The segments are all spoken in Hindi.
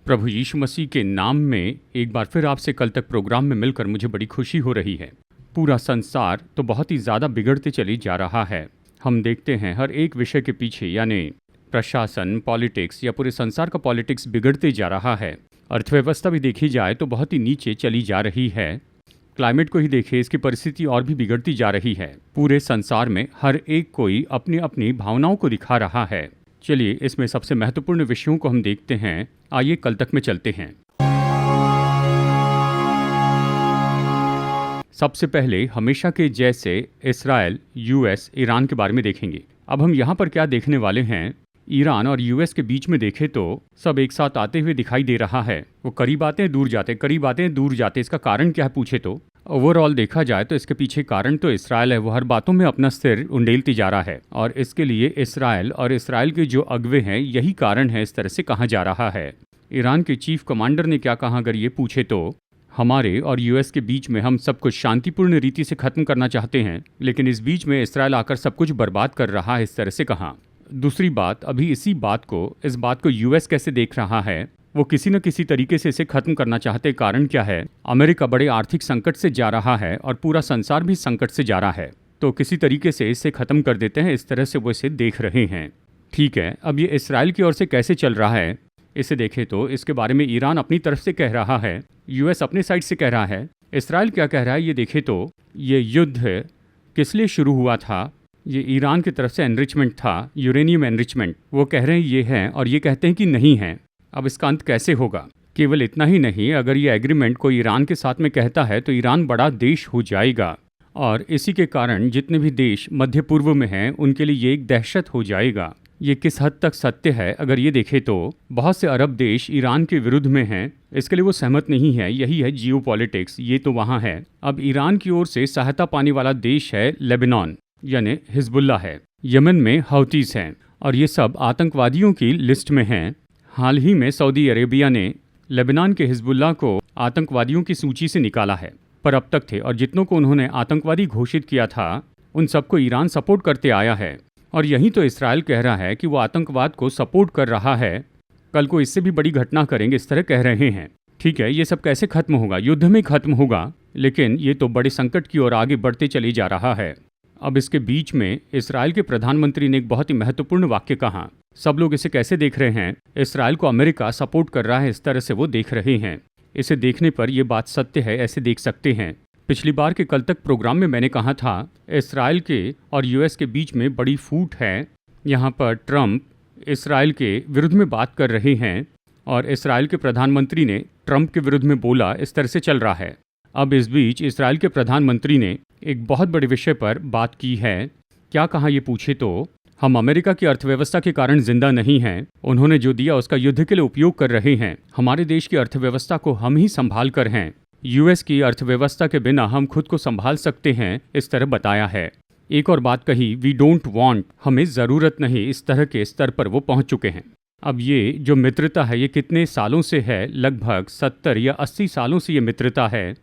प्रभु यीशु मसीह के नाम में एक बार फिर आपसे कल तक प्रोग्राम में मिलकर मुझे बड़ी खुशी हो रही है। पूरा संसार तो बहुत ही ज़्यादा बिगड़ते चली जा रहा है। हम देखते हैं हर एक विषय के पीछे यानी प्रशासन, पॉलिटिक्स या पूरे संसार का पॉलिटिक्स बिगड़ते जा रहा है। अर्थव्यवस्था भी देखी जाए तो बहुत ही नीचे चली जा रही है। क्लाइमेट को ही देखिए, इसकी परिस्थिति और भी बिगड़ती जा रही है। पूरे संसार में हर एक कोई अपनी अपनी भावनाओं को दिखा रहा है। चलिए इसमें सबसे महत्वपूर्ण विषयों को हम देखते हैं। आइए कल तक में चलते हैं। सबसे पहले हमेशा के जैसे इस्राएल, यूएस, ईरान के बारे में देखेंगे। अब हम यहाँ पर क्या देखने वाले हैं, ईरान और यूएस के बीच में देखें तो सब एक साथ आते हुए दिखाई दे रहा है। वो करीब आते हैं, दूर जाते, करीब आते हैं, दूर जाते। इसका कारण क्या है पूछे तो ओवरऑल देखा जाए तो इसके पीछे कारण तो इस्राएल है। वो हर बातों में अपना सिर उंडेलती जा रहा है और इसके लिए इस्राएल और इस्राएल के जो अगवे हैं यही कारण है, इस तरह से कहा जा रहा है। ईरान के चीफ कमांडर ने क्या कहा अगर ये पूछे तो, हमारे और यूएस के बीच में हम सब कुछ शांतिपूर्ण रीति से खत्म करना चाहते हैं, लेकिन इस बीच में इस्राएल आकर सब कुछ बर्बाद कर रहा है, इस तरह से कहा। दूसरी बात, अभी इस बात को यूएस कैसे देख रहा है, वो किसी न किसी तरीके से इसे खत्म करना चाहते। कारण क्या है, अमेरिका बड़े आर्थिक संकट से जा रहा है और पूरा संसार भी संकट से जा रहा है, तो किसी तरीके से इसे खत्म कर देते हैं, इस तरह से वो इसे देख रहे हैं। ठीक है, अब ये इस्राएल की ओर से कैसे चल रहा है इसे देखें तो इसके बारे में ईरान अपनी तरफ से कह रहा है, यूएस अपने साइड से कह रहा है। इस्राएल क्या कह रहा है ये देखें तो, ये युद्ध किस लिए शुरू हुआ था, ये ईरान की तरफ से एनरिचमेंट था, यूरेनियम एनरिचमेंट। वो कह रहे हैं ये है और ये कहते हैं कि नहीं है। अब इसका अंत कैसे होगा? केवल इतना ही नहीं, अगर ये एग्रीमेंट कोई ईरान के साथ में कहता है तो ईरान बड़ा देश हो जाएगा और इसी के कारण जितने भी देश मध्य पूर्व में हैं उनके लिए ये एक दहशत हो जाएगा। ये किस हद तक सत्य है अगर ये देखें तो बहुत से अरब देश ईरान के विरुद्ध में हैं, इसके लिए वो सहमत नहीं है। यही है जियो पॉलिटिक्स, ये तो वहाँ है। अब ईरान की ओर से सहायता पाने वाला देश है लेबनान यानी हिजबुल्ला है, यमन में हौतीस हैं और ये सब आतंकवादियों की लिस्ट में हैं। हाल ही में सऊदी अरेबिया ने लेबनान के हिजबुल्ला को आतंकवादियों की सूची से निकाला है, पर अब तक थे और जितनों को उन्होंने आतंकवादी घोषित किया था उन सबको ईरान सपोर्ट करते आया है। और यही तो इस्राएल कह रहा है कि वो आतंकवाद को सपोर्ट कर रहा है, कल को इससे भी बड़ी घटना करेंगे, इस तरह कह रहे हैं। ठीक है, ये सब कैसे खत्म होगा? युद्ध में खत्म होगा, लेकिन ये तो बड़े संकट की ओर आगे बढ़ते चले जा रहा है। अब इसके बीच में इस्राएल के प्रधानमंत्री ने एक बहुत ही महत्वपूर्ण वाक्य कहा। सब लोग इसे कैसे देख रहे हैं, इस्राएल को अमेरिका सपोर्ट कर रहा है, इस तरह से वो देख रहे हैं। इसे देखने पर यह बात सत्य है, ऐसे देख सकते हैं। पिछली बार के कल तक प्रोग्राम में मैंने कहा था इस्राएल के और यूएस के बीच में बड़ी फूट है। यहाँ पर ट्रंप इस्राएल के विरुद्ध में बात कर रहे हैं और इस्राएल के प्रधानमंत्री ने ट्रंप के विरुद्ध में बोला, इस तरह से चल रहा है। अब इस बीच इस्राएल के प्रधानमंत्री ने एक बहुत बड़े विषय पर बात की है। क्या कहा ये पूछे तो, हम अमेरिका की अर्थव्यवस्था के कारण जिंदा नहीं हैं, उन्होंने जो दिया उसका युद्ध के लिए उपयोग कर रहे हैं। हमारे देश की अर्थव्यवस्था को हम ही संभाल कर हैं, यूएस की अर्थव्यवस्था के बिना हम खुद को संभाल सकते हैं, इस तरह बताया है। एक और बात कही, वी डोंट वांट, हमें ज़रूरत नहीं, इस तरह के स्तर पर वो पहुंच चुके हैं। अब ये जो मित्रता है ये कितने सालों से है, लगभग 70 या 80 सालों से ये मित्रता है।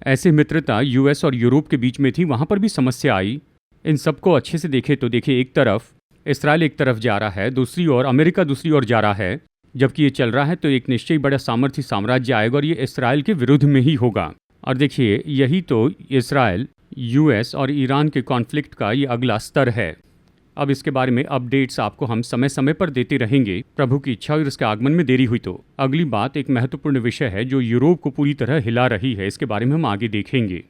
ऐसी मित्रता यूएस और यूरोप के बीच में थी, वहाँ पर भी समस्या आई। इन सबको अच्छे से देखें तो देखिए, एक तरफ इस्राएल एक तरफ जा रहा है, दूसरी ओर अमेरिका दूसरी ओर जा रहा है। जबकि ये चल रहा है तो एक निश्चय बड़ा सामर्थ्य साम्राज्य आएगा और ये इस्राएल के विरुद्ध में ही होगा। और देखिए, यही तो इस्राएल, यूएस और ईरान के कॉन्फ्लिक्ट का ये अगला स्तर है। अब इसके बारे में अपडेट्स आपको हम समय समय पर देते रहेंगे, प्रभु की इच्छा और उसके आगमन में देरी हुई तो। अगली बात एक महत्वपूर्ण विषय है जो यूरोप को पूरी तरह हिला रही है, इसके बारे में हम आगे देखेंगे।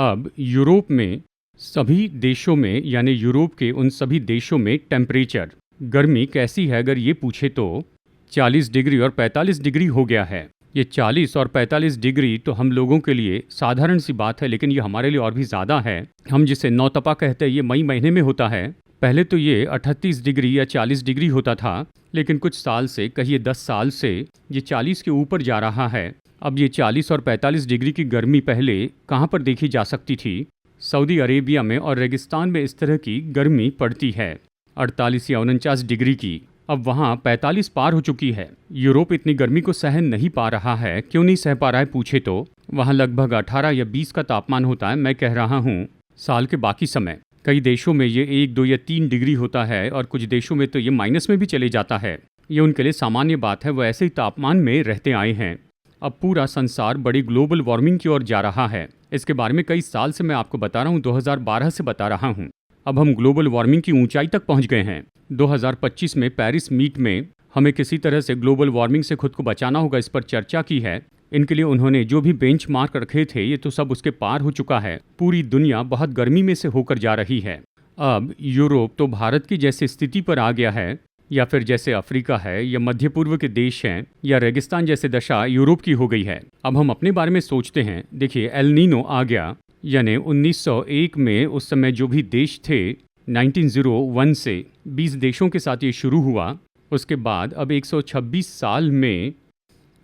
अब यूरोप में सभी देशों में यानी यूरोप के उन सभी देशों में टेम्परेचर, गर्मी कैसी है अगर ये पूछे तो 40 डिग्री और 45 डिग्री हो गया है। ये 40 और 45 डिग्री तो हम लोगों के लिए साधारण सी बात है, लेकिन ये हमारे लिए और भी ज़्यादा है। हम जिसे नौतपा कहते हैं, ये मई महीने में होता है। पहले तो ये 38 डिग्री या 40 डिग्री होता था, लेकिन कुछ साल से, कहिए 10 साल से, ये 40 के ऊपर जा रहा है। अब ये 40 और 45 डिग्री की गर्मी पहले कहाँ पर देखी जा सकती थी? सऊदी अरेबिया में और रेगिस्तान में इस तरह की गर्मी पड़ती है, 48 या 49 डिग्री की। अब वहाँ 45 पार हो चुकी है। यूरोप इतनी गर्मी को सहन नहीं पा रहा है। क्यों नहीं सह पा रहा है पूछे तो वहाँ लगभग 18 या 20 का तापमान होता है। मैं कह रहा हूँ साल के बाकी समय कई देशों में ये 1, 2 या 3 डिग्री होता है और कुछ देशों में तो ये माइनस में भी चले जाता है। ये उनके लिए सामान्य बात है, वो ऐसे ही तापमान में रहते आए हैं। अब पूरा संसार बड़ी ग्लोबल वार्मिंग की ओर जा रहा है। इसके बारे में कई साल से मैं आपको बता रहा हूँ, 2012 से बता रहा हूँ। अब हम ग्लोबल वार्मिंग की ऊंचाई तक पहुँच गए हैं। 2025 में पेरिस मीट में हमें किसी तरह से ग्लोबल वार्मिंग से खुद को बचाना होगा, इस पर चर्चा की है। इनके लिए उन्होंने जो भी बेंचमार्क रखे थे ये तो सब उसके पार हो चुका है। पूरी दुनिया बहुत गर्मी में से होकर जा रही है। अब यूरोप तो भारत की जैसी स्थिति पर आ गया है, या फिर जैसे अफ्रीका है या मध्य पूर्व के देश हैं या रेगिस्तान जैसे दशा यूरोप की हो गई है। अब हम अपने बारे में सोचते हैं। देखिए, एल नीनो आ गया, यानी 1901 में उस समय जो भी देश थे, 1901 से 20 देशों के साथ ये शुरू हुआ। उसके बाद अब 126 साल में,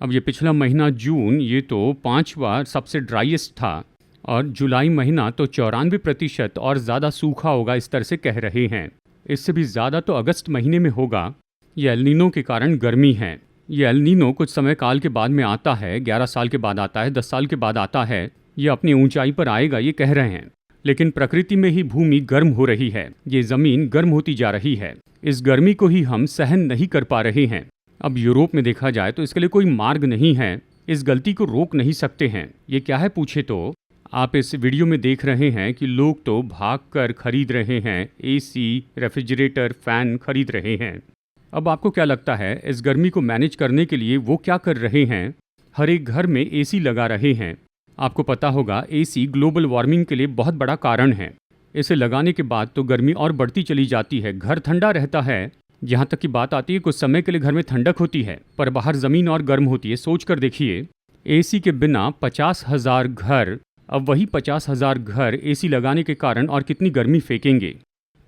अब ये पिछला महीना जून, ये तो 5वां सबसे ड्राइएस्ट था, और जुलाई महीना तो 94% और ज़्यादा सूखा होगा, इस तरह से कह रहे हैं। इससे भी ज़्यादा तो अगस्त महीने में होगा। ये एल नीनो के कारण गर्मी है। ये एल नीनो कुछ समय काल के बाद में आता है, 11 साल के बाद आता है, 10 साल के बाद आता है। ये अपनी ऊंचाई पर आएगा, ये कह रहे हैं। लेकिन प्रकृति में ही भूमि गर्म हो रही है, ये ज़मीन गर्म होती जा रही है। इस गर्मी को ही हम सहन नहीं कर पा रहे हैं। अब यूरोप में देखा जाए तो इसके लिए कोई मार्ग नहीं है, इस गलती को रोक नहीं सकते हैं। ये क्या है पूछे तो आप इस वीडियो में देख रहे हैं कि लोग तो भागकर खरीद रहे हैं, एसी, रेफ्रिजरेटर, फैन खरीद रहे हैं। अब आपको क्या लगता है इस गर्मी को मैनेज करने के लिए वो क्या कर रहे हैं? हर एक घर में एसी लगा रहे हैं। आपको पता होगा एसी ग्लोबल वार्मिंग के लिए बहुत बड़ा कारण है। इसे लगाने के बाद तो गर्मी और बढ़ती चली जाती है, घर ठंडा रहता है। यहाँ तक की बात आती है कुछ समय के लिए घर में ठंडक होती है, पर बाहर ज़मीन और गर्म होती है। सोच कर देखिए, एसी के बिना 50,000 घर, अब वही 50,000 घर एसी लगाने के कारण और कितनी गर्मी फेंकेंगे।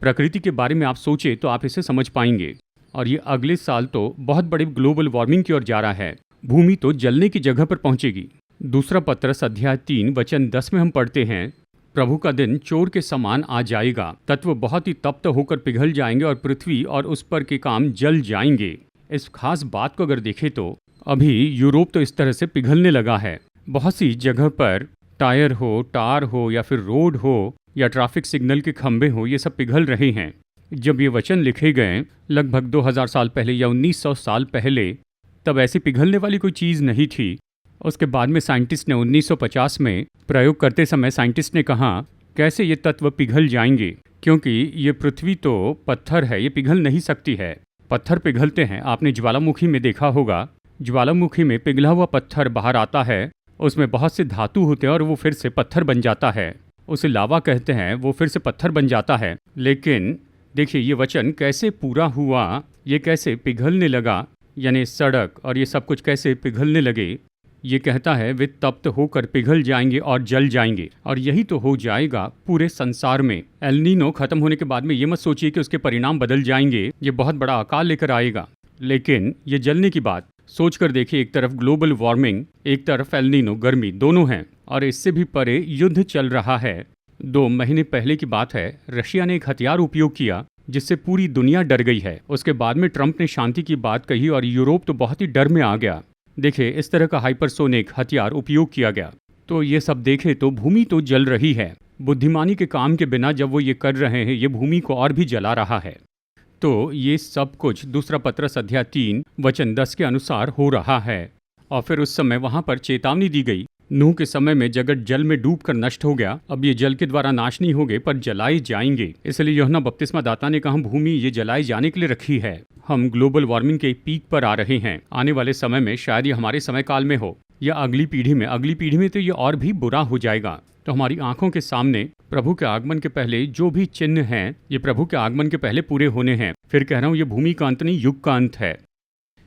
प्रकृति के बारे में आप सोचें तो आप इसे समझ पाएंगे। और ये अगले साल तो बहुत बड़े ग्लोबल वार्मिंग की ओर जा रहा है। भूमि तो जलने की जगह पर पहुंचेगी। दूसरा पत्रस अध्याय 3 वचन 10 में हम पढ़ते हैं, प्रभु का दिन चोर के समान आ जाएगा, तत्व बहुत ही तप्त होकर पिघल जाएंगे और पृथ्वी और उस पर के काम जल जाएंगे। इस खास बात को अगर देखें तो अभी यूरोप तो इस तरह से पिघलने लगा है। बहुत सी जगह पर टायर हो, टार हो या फिर रोड हो या ट्रैफिक सिग्नल के खंभे हो, ये सब पिघल रहे हैं। जब ये वचन लिखे गए लगभग 2000 साल पहले या 1900 साल पहले, तब ऐसी पिघलने वाली कोई चीज़ नहीं थी। उसके बाद में साइंटिस्ट ने 1950 में प्रयोग करते समय साइंटिस्ट ने कहा कैसे ये तत्व पिघल जाएंगे, क्योंकि ये पृथ्वी तो पत्थर है, ये पिघल नहीं सकती है। पत्थर पिघलते हैं, आपने ज्वालामुखी में देखा होगा। ज्वालामुखी में पिघला हुआ पत्थर बाहर आता है, उसमें बहुत से धातु होते हैं और वो फिर से पत्थर बन जाता है। उसे लावा कहते हैं, वो फिर से पत्थर बन जाता है। लेकिन देखिए ये वचन कैसे पूरा हुआ, ये कैसे पिघलने लगा, यानी सड़क और ये सब कुछ कैसे पिघलने लगे। ये कहता है वे तप्त होकर पिघल जाएंगे और जल जाएंगे, और यही तो हो जाएगा पूरे संसार में। एल नीनो खत्म होने के बाद में ये मत सोचिए कि उसके परिणाम बदल जाएंगे, ये बहुत बड़ा अकाल लेकर आएगा। लेकिन ये जलने की बात सोच कर देखिए, एक तरफ ग्लोबल वार्मिंग, एक तरफ एल नीनो गर्मी, दोनों हैं। और इससे भी परे युद्ध चल रहा है। 2 महीने पहले की बात है, रशिया ने एक हथियार उपयोग किया जिससे पूरी दुनिया डर गई है। उसके बाद में ट्रंप ने शांति की बात कही और यूरोप तो बहुत ही डर में आ गया। देखिए इस तरह का हाइपरसोनिक हथियार उपयोग किया गया। तो ये सब देखे तो भूमि तो जल रही है। बुद्धिमानी के काम के बिना जब वो ये कर रहे हैं, ये भूमि को और भी जला रहा है। तो ये सब कुछ दूसरा पत्रस अध्याय 3 वचन 10 के अनुसार हो रहा है। और फिर उस समय वहां पर चेतावनी दी गई, नूह के समय में जगत जल में डूबकर नष्ट हो गया, अब ये जल के द्वारा नाश नहीं होंगे पर जलाए जाएंगे। इसलिए यूहन्ना बपतिस्मा दाता ने कहा भूमि ये जलाए जाने के लिए रखी है। हम ग्लोबल वार्मिंग के पीक पर आ रहे हैं। आने वाले समय में शायद ये हमारे समय काल में हो या अगली पीढ़ी में तो ये और भी बुरा हो जाएगा। तो हमारी आंखों के सामने प्रभु के आगमन के पहले जो भी चिन्ह हैं, ये प्रभु के आगमन के पहले पूरे होने हैं। फिर कह रहा हूँ ये भूमि का अंत नहीं, युग का अंत है।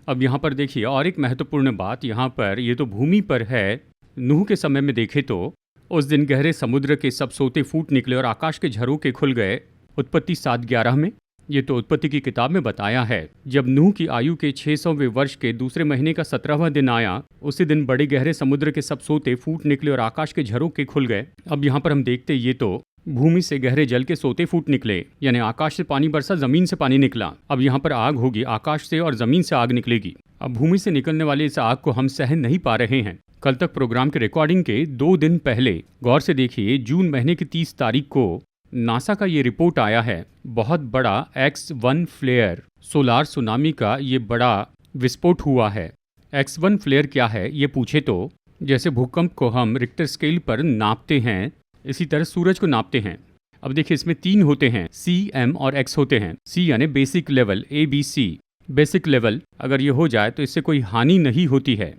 अब यहाँ पर देखिए और एक महत्वपूर्ण बात, यहाँ पर ये तो भूमि पर है। नूह के समय में देखे तो उस दिन गहरे समुद्र के सब सोते फूट निकले और आकाश के झरोखे खुल गए। उत्पत्ति 7:11 में, ये तो उत्पत्ति की किताब में बताया है। जब नूह की आयु के 600वें वर्ष के दूसरे महीने का 17वां दिन आया, उसी दिन बड़े गहरे समुद्र के सब सोते फूट निकले और आकाश के झरोखे खुल गए। अब यहाँ पर हम देखते ये तो भूमि से गहरे जल के सोते फूट निकले, यानी आकाश से पानी बरसा, जमीन से पानी निकला। अब यहाँ पर आग होगी, आकाश से और जमीन से आग निकलेगी। अब भूमि से निकलने वाली इस आग को हम सहन नहीं पा रहे हैं। कल तक प्रोग्राम के रिकॉर्डिंग के 2 दिन पहले गौर से देखिए, जून महीने की 30 तारीख को नासा का ये रिपोर्ट आया है, बहुत बड़ा X1 फ्लेयर सोलार सुनामी का ये बड़ा विस्फोट हुआ है। X1 फ्लेयर क्या है ये पूछे तो जैसे भूकंप को हम रिक्टर स्केल पर नापते हैं, इसी तरह सूरज को नापते हैं। अब देखिए इसमें 3 होते हैं, C, M और X होते हैं। C यानी basic level, ABC basic level, अगर ये हो जाए तो इससे कोई हानि नहीं होती है।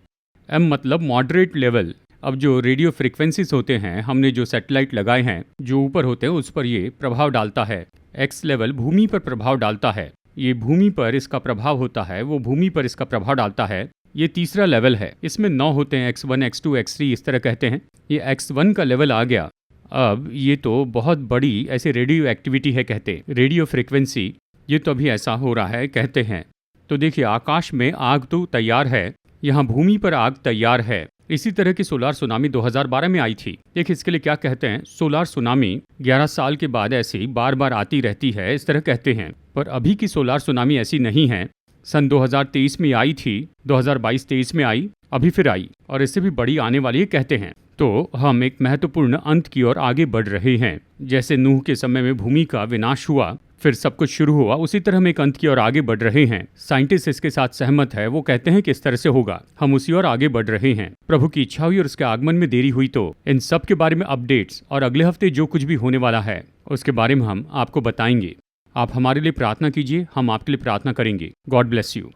M मतलब मॉडरेट लेवल। अब जो रेडियो फ्रिक्वेंसीज होते हैं, हमने जो सैटेलाइट लगाए हैं जो ऊपर होते हैं उस पर ये प्रभाव डालता है। X लेवल भूमि पर प्रभाव डालता है, ये भूमि पर इसका प्रभाव होता है, वो भूमि पर इसका प्रभाव डालता है। ये तीसरा लेवल है, इसमें 9 होते हैं, X1, X2, X3 इस तरह कहते हैं। ये X1 का लेवल आ गया। अब ये तो बहुत बड़ी ऐसे रेडियो एक्टिविटी है कहते, रेडियो फ्रिक्वेंसी, ये तो अभी ऐसा हो रहा है कहते हैं। तो देखिए आकाश में आग तो तैयार है, यहाँ भूमि पर आग तैयार है। इसी तरह की सोलार सुनामी 2012 में आई थी। देखिए इसके लिए क्या कहते हैं, सोलार सुनामी 11 साल के बाद ऐसी बार बार आती रहती है, इस तरह कहते हैं। पर अभी की सोलार सुनामी ऐसी नहीं है। सन 2023 में आई थी, 2022-23 में आई, अभी फिर आई और इससे भी बड़ी आने वाली है कहते हैं। तो हम एक महत्वपूर्ण अंत की ओर आगे बढ़ रहे हैं। जैसे नूह के समय में भूमि का विनाश हुआ, फिर सब कुछ शुरू हुआ, उसी तरह हम एक अंत की ओर आगे बढ़ रहे हैं। साइंटिस्ट इसके साथ सहमत है, वो कहते हैं कि इस तरह से होगा, हम उसी ओर आगे बढ़ रहे हैं। प्रभु की इच्छा हुई और उसके आगमन में देरी हुई तो इन सब के बारे में अपडेट्स और अगले हफ्ते जो कुछ भी होने वाला है उसके बारे में हम आपको बताएंगे। आप हमारे लिए प्रार्थना कीजिए, हम आपके लिए प्रार्थना करेंगे। God bless you.